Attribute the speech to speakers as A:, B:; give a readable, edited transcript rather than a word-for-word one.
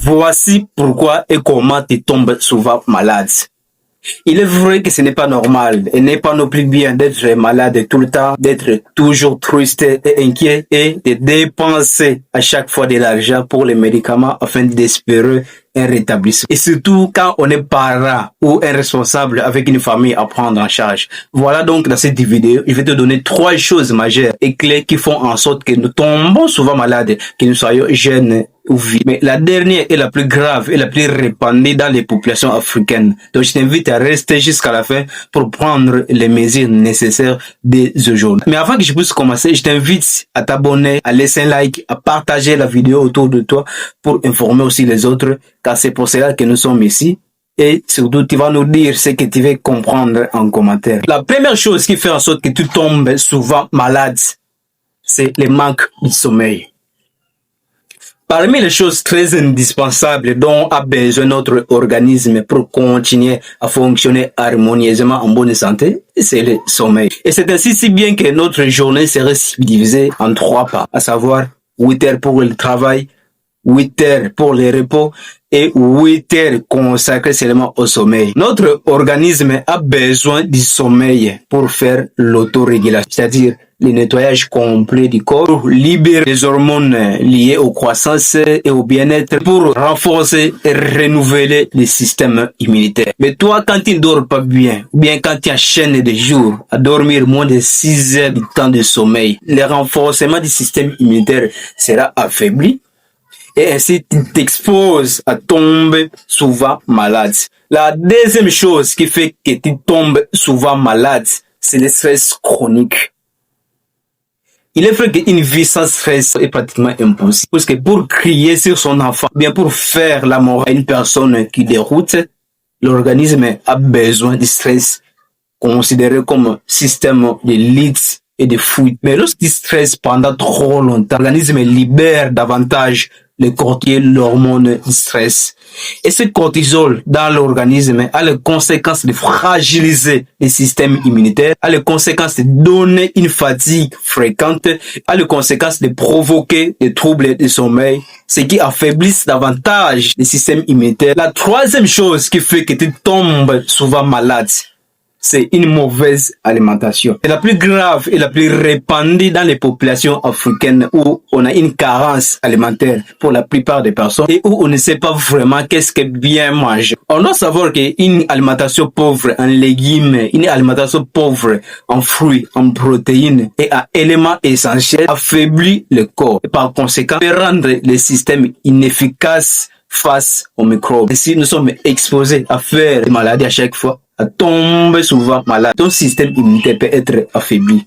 A: Voici pourquoi et comment tu tombes souvent malade. Il est vrai que ce n'est pas normal et n'est pas non plus bien d'être malade tout le temps, d'être toujours triste et inquiet et de dépenser à chaque fois de l'argent pour les médicaments afin d'espérer un rétablissement. Et surtout quand on est parent ou un responsable avec une famille à prendre en charge. Voilà donc dans cette vidéo, je vais te donner 3 choses majeures et clés qui font en sorte que nous tombons souvent malades, que nous soyons jeunes ou vieux. Mais la dernière est la plus grave et la plus répandue dans les populations africaines. Donc je t'invite à rester jusqu'à la fin pour prendre les mesures nécessaires dès aujourd'hui. Mais avant que je puisse commencer, je t'invite à t'abonner, à laisser un like, à partager la vidéo autour de toi pour informer aussi les autres, car c'est pour cela que nous sommes ici. Et surtout, tu vas nous dire ce que tu veux comprendre en commentaire. La première chose qui fait en sorte que tu tombes souvent malade, c'est le manque de sommeil. Parmi les choses très indispensables dont a besoin notre organisme pour continuer à fonctionner harmonieusement en bonne santé, c'est le sommeil. Et c'est ainsi si bien que notre journée serait divisée en 3 parts, à savoir 8 heures pour le travail, 8 heures pour le repos et 8 heures consacrées seulement au sommeil. Notre organisme a besoin du sommeil pour faire l'autorégulation, c'est-à-dire le nettoyage complet du corps, pour libérer les hormones liées aux croissances et au bien-être, pour renforcer et renouveler le système immunitaire. Mais toi, quand tu ne dors pas bien, ou bien quand tu enchaînes des jours à dormir moins de 6 heures de temps de sommeil, le renforcement du système immunitaire sera affaibli. Et ainsi, tu t'exposes à tomber souvent malade. La deuxième chose qui fait que tu tombes souvent malade, c'est le stress chronique. Il est vrai qu'une vie sans stress est pratiquement impossible. Parce que pour crier sur son enfant, bien pour faire l'amour à une personne qui déroute, l'organisme a besoin du stress, considéré comme système de leaks et de fuite. Mais lorsqu'il stresse pendant trop longtemps, l'organisme libère davantage le cortisol, l'hormone du stress. Et ce cortisol dans l'organisme a les conséquences de fragiliser le système immunitaire, a les conséquences de donner une fatigue fréquente, a les conséquences de provoquer des troubles de sommeil, ce qui affaiblisse davantage le système immunitaire. La troisième chose qui fait que tu tombes souvent malade, c'est une mauvaise alimentation. C'est la plus grave et la plus répandue dans les populations africaines où on a une carence alimentaire pour la plupart des personnes et où on ne sait pas vraiment qu'est-ce que bien manger. On doit savoir qu'une alimentation pauvre en légumes, une alimentation pauvre en fruits, en protéines et en éléments essentiels affaiblit le corps et par conséquent peut rendre le système inefficace face aux microbes. Ainsi, nous sommes exposés à faire des maladies à chaque fois, à tomber souvent malade. Ton système immunitaire peut être affaibli.